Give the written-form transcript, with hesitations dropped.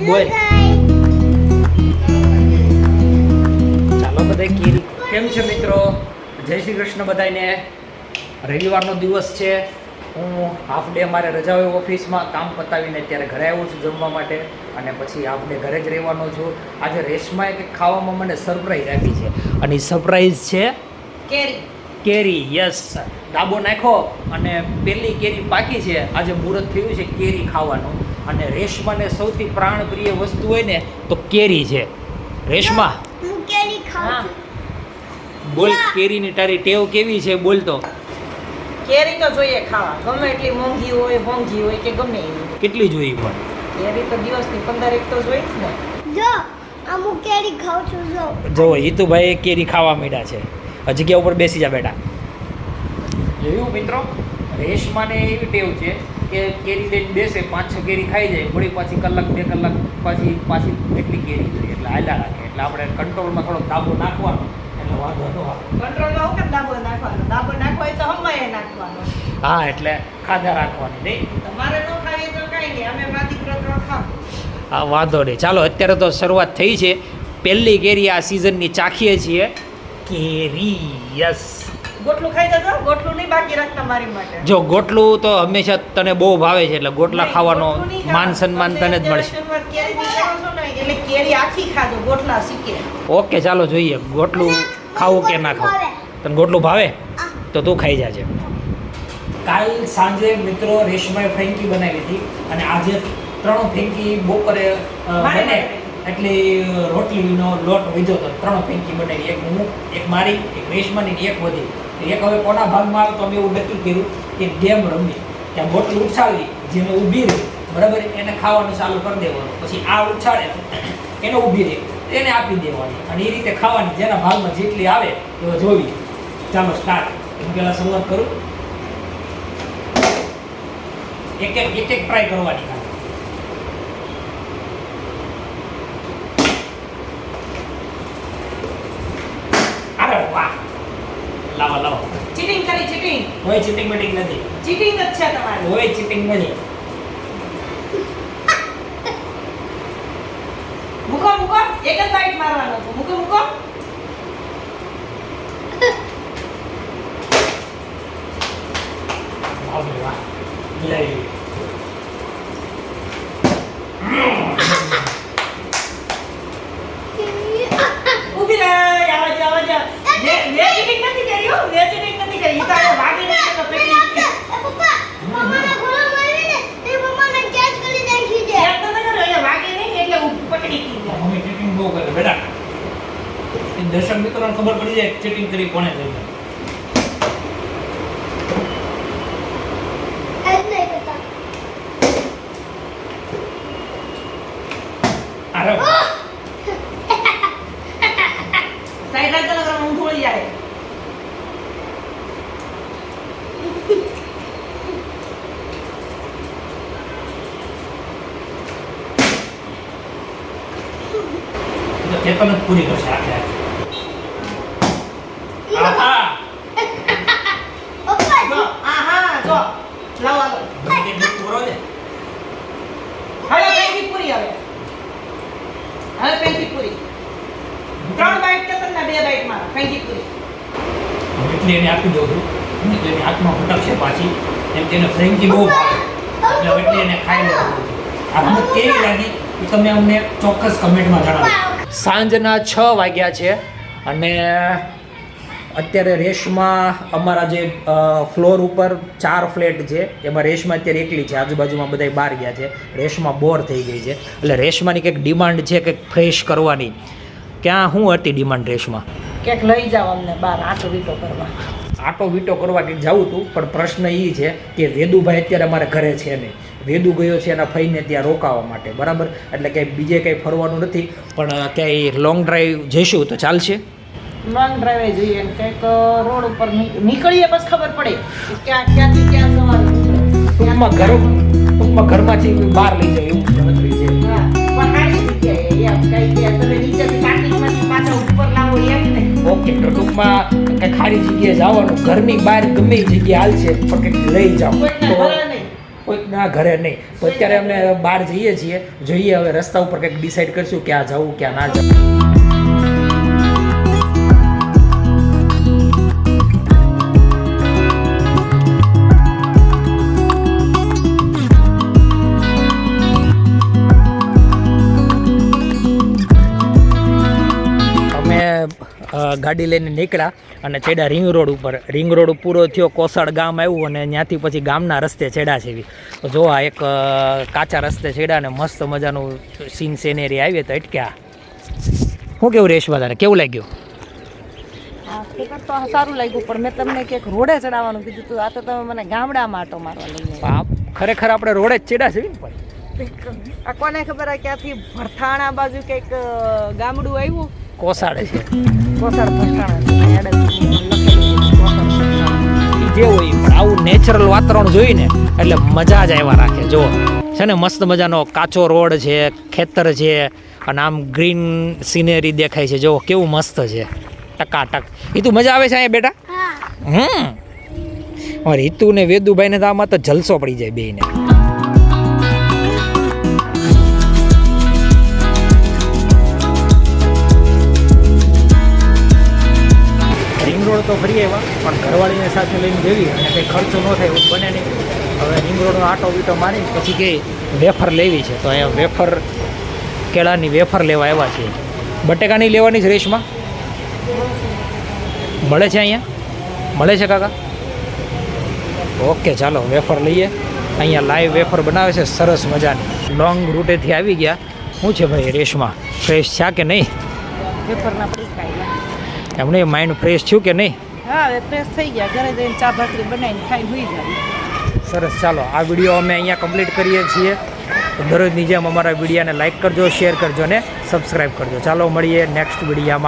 બોલ ચાલો બધા કેરી કેમ છે મિત્રો? જય શ્રી કૃષ્ણ બધાને. રવિવારનો દિવસ છે. હું હાફ ડે મારે રજા હોય ઓફિસમાં, કામ પતાવીને અત્યારે ઘરે આવ્યો છું જમવા માટે, અને પછી હાફ ડે ઘરે જ રહેવાનો છું. આજે રેશમાએ કંઈક ખાવામાં મને સરપ્રાઈઝ આપી છે, અને એ સરપ્રાઈઝ છે કેરી. યસ, ડાબો નાખો અને પહેલી કેરી પાકી છે. આજે મુહૂર્ત થયું છે કેરી ખાવાનું, અને રેશમાને સૌથી પ્રાણપ્રિય વસ્તુ હોય ને તો કેરી છે. રેશમા હું કેરી ખાઉં છું. બોલ, કેરીની તારી ટેવ કેવી છે? બોલ તો. કેરી તો જોઈએ ખાવા, ગમે એટલી મોંઘી હોય કે ગમે એવી. કેટલી જોઈ પણ? કેરી તો દિવસની 15 તો જોઈ જ ને. જો હું કેરી ખાઉં છું. જો હિતુભાઈ કેરી ખાવા માંડ્યા છે. જગ્યા ઉપર બેસી જા બેટા. જોયું મિત્રો, રેશમાને એવી ટેવ છે કે કેરી લઈને બેસે, 5-6 કેરી ખાઈ જાય, વળી પાછી કલાક 2 કલાક પાછી એટલી કેરી જોઈએ, એટલે હાલ્યા રાખે. એટલે આપણે કંટ્રોલમાં થોડોક દાબો નાખવાનો, એટલે વાંધો ન આવે. કંટ્રોલમાં હું કેમ દાબો નાખવાનો? દાબો નાખવો હોય તો હમાય નાખવાનો. હા, એટલે ખાધા રાખવાની નહીં. તમારે ન ખાવી તો કાંઈ નહીં, અમે માદી પ્રત્રો ખાવ. હા, વાંધો નહીં. ચાલો, અત્યારે તો શરૂઆત થઈ છે. પહેલી કેરી આ સિઝનની ચાખીએ છીએ. કેરી યસ. ગોટલું ખાઈ જજો, ગોટલું નહીં બાકી રાખતા મારી માટે. જો ગોટલું તો હંમેશા તને બહુ ભાવે છે, એટલે ગોટલા ખાવાનો ગોટલું નહીં માન ખાવાનું. સન્માન તને જ મળશે. શરૂઆત કેરીથી કરો છો ને, એટલે કેરી આખી ખાજો, ગોટલા શીખે. ઓકે, ચાલો જોઈએ ગોટલું ખાવું કે ના ખાવું. તને ગોટલું ભાવે તો તું ખાઈ જાજે. કાલ સાંજે મિત્રો રેશમાએ ફ્રેન્કી બનાવી હતી, અને આજે 3 ફ્રેન્કી બપોરે બને એટલે રોટલીનો લોટ વધ્યો હતો. 3 ફ્રેન્કી બનાવી, એક હું, એક મારી, એક રેશમાની, એક વધી. એક હવે કોના ભાગમાં આવે તો અમે એવું નક્કી કર્યું કે ગેમ રમી, કે આ બોટલ ઉછાળવી, જેને ઊભી રહી બરાબર એને ખાવાનું ચાલુ કરી દેવાનું, પછી આ ઉછાળે એને ઊભી રહી એને આપી દેવાની, અને એ રીતે ખાવાની. જેના ભાગમાં જેટલી આવે એવા જોવી. ચાલો સ્ટાર્ટ. હું પહેલાં શરૂઆત કરું. એક ટ્રાય કરવાની. અરે વાહ, લાવો. ચીટિંગ કરી, ચીટિંગ. કોઈ ચીટિંગ મીટિંગ નથી. ચીટિંગ જ છે તમારી. કોઈ ચીટિંગ નથી. મૂકો, એક જ બાઈટ મારવાનો છે. મૂકો. વાહ. લઈ. ઊભી રહે, આવા જા. મે ચીટિંગ નથી કરી હો, મે ચીટિંગ નથી કરી. ઈ તારે ભાગી નથી તો પેટી. પપ્પા મમ્માને ઘોડો મારી ને તે મમ્માને કેચ કરી નાખી દે. એક તો કર્યો, અહીંયા વાગે નહીં એટલે હું પકડી દીધી. મમ્મી ચીટિંગ બહુ કરે બેટા. એ દર્શક મિત્રોને ખબર પડી જાય ચીટિંગ કરી કોણે કરી. એજ નહીં કરતા. અરે સાઈડ રાખજો નકર હું ઢોળી જાય. ચેતન જ પૂરી કરશે આખે આખી. આહા. પપ્પા જો, જો. લાવો. બધી કેટલી પૂરો છે. હવે પેટી પૂરી હવે પેટી પૂરી. 3 બાઈટ કે તમને 2 બાઈટ મારા પેટી પૂરી. હું એટલી એને આપી દઉં છું, નહીં તો એની હાથમાં ભટકશે પાછી. એમ તેને ફ્રેન્કી બહુ ભાવે, એટલે હવે એટલી એને ખાઈ લેવું. આ રમત કેવી લાગી એ તમે અમને ચોક્કસ કમેન્ટમાં જણાવો. સાંજના 6 વાગ્યા છે, અને અત્યારે રેશમા અમારા જે ફ્લોર ઉપર 4 ફ્લેટ છે એમાં રેશમા અત્યારે એકલી છે. આજુબાજુમાં બધા બહાર ગયા છે. રેશમા બોર થઈ ગઈ છે, એટલે રેશમાની કંઈક ડિમાન્ડ છે કંઈક ફ્રેશ કરવાની. ક્યાં શું હતી ડિમાન્ડ રેશમા? કેક લઈ જાવ અમને બહાર આટો વીટો કરવા. આટો વીટો કરવા કંઈક જવું હતું, પણ પ્રશ્ન એ છે કે વેદુભાઈ અત્યારે અમારે ઘરે છે નહીં. વેદુ ગયો છે એના ફઈને ત્યાં રોકાવા માટે, બરાબર. એટલે કંઈ બીજે કંઈ ફરવાનું નથી, પણ ક્યાંય લોંગ ડ્રાઈવ જઈશું તો ચાલશે. લોંગ ડ્રાઈવે જઈએ ને કંઈક રોડ ઉપર નીકળીએ બસ ખબર પડે કે ક્યાંથી ક્યાં જવાનું. ટૂંકમાં ઘરમાંથી બહાર લઈ જાય એવું ગણતરી છે. હા, પણ સારી જગ્યાએ એમ કંઈ કે તમે નીચેથી કાર્ટિંગમાંથી પાછા ઉપર લાવો એમ નહીં. ઓકે, તો ટૂંકમાં કંઈક ખાલી જગ્યાએ જવાનું, ઘરની બહાર ગમે એ જગ્યાએ હાલશે પણ કંઈક લઈ જાઓ કોઈને તો ભલે નહીં. કોઈકના ઘરે નહીં. તો અત્યારે અમે બહાર જઈએ છીએ, જોઈએ હવે રસ્તા ઉપર કંઈક ડિસાઈડ કરશું ક્યાં જવું ક્યાં ના જવું. ગાડી લઈને નીકળ્યા અને ચડ્યા રિંગ રોડ ઉપર. રિંગ રોડ પૂરો થયો, કોસાડ ગામ આવ્યું અને ત્યાંથી પછી ગામના રસ્તે ચડ્યા છે. તો જો આ એક કાચા રસ્તે ચડ્યા ને મસ્ત મજાનું સીન સિનેરી આવી તો અટક્યા. શું કેવું રેશમા તારે કેવું લાગ્યું? તો સારું લાગ્યું, પણ મેં તમને ક્યાંક રોડે ચડાવવાનું કીધું હતું. આ તો તમે મને ગામડામાં આટો મારવા લઈને. ખરેખર આપણે રોડે જ ચડ્યા છે ને. આ કોને ખબર આ ક્યાંથી ભરથાણા બાજુ કંઈક ગામડું આવ્યું. કોસાડે છે, કોસાડ ભરથાણા જે હોય પણ આવું નેચરલ વાતાવરણ જોઈને એટલે મજા જ આવ્યા રાખે. જો છે ને મસ્ત મજાનો કાચો રોડ છે, ખેતર છે અને આમ ગ્રીન સિનેરી દેખાય છે. જો કેવું મસ્ત છે, ટકાટક. હિતુ મજા આવે છે અહીંયા બેટા? અમારે હિતુ ને વેદુભાઈને તો આમાં તો જલસો પડી જાય બેયને. રિંગ રોડ તો ફરી આવ્યા, પણ ઘરવાળીને સાથે લઈને જઈએ અને કંઈ ખર્ચો ન થાય એવું બને નહીં. હવે રિંગ રોડનો આટો બીટો મારી પછી કે વેફર લેવી છે, તો અહીંયા વેફર કેળાની વેફર લેવા આવ્યા છીએ. બટેકાની લેવાની જ રેશમાં મળે છે અહીંયા? મળે છે કાકા? ઓકે ચાલો વેફર લઈએ. અહીંયા લાઈવ વેફર બનાવે છે સરસ મજાની. લોંગ રૂટેથી આવી ગયા. શું છે ભાઈ રેશમાં, ફ્રેશ છે કે નહીં? પેપરના પૈસા એમને માઇન્ડ ફ્રેશ થયું કે નહીં? હા, હવે ફ્રેશ થઈ ગયા. ઘરે જઈને ચા ભાખરી બનાવીને ખાઈને હોઈ જાય. સરસ. ચાલો આ વિડીયો અમે અહીંયા કમ્પ્લીટ કરીએ છીએ. દરરોજની જેમ અમારા વિડીયોને લાઇક કરજો, શેર કરજો ને સબસ્ક્રાઈબ કરજો. ચાલો મળીએ નેક્સ્ટ વિડીયોમાં.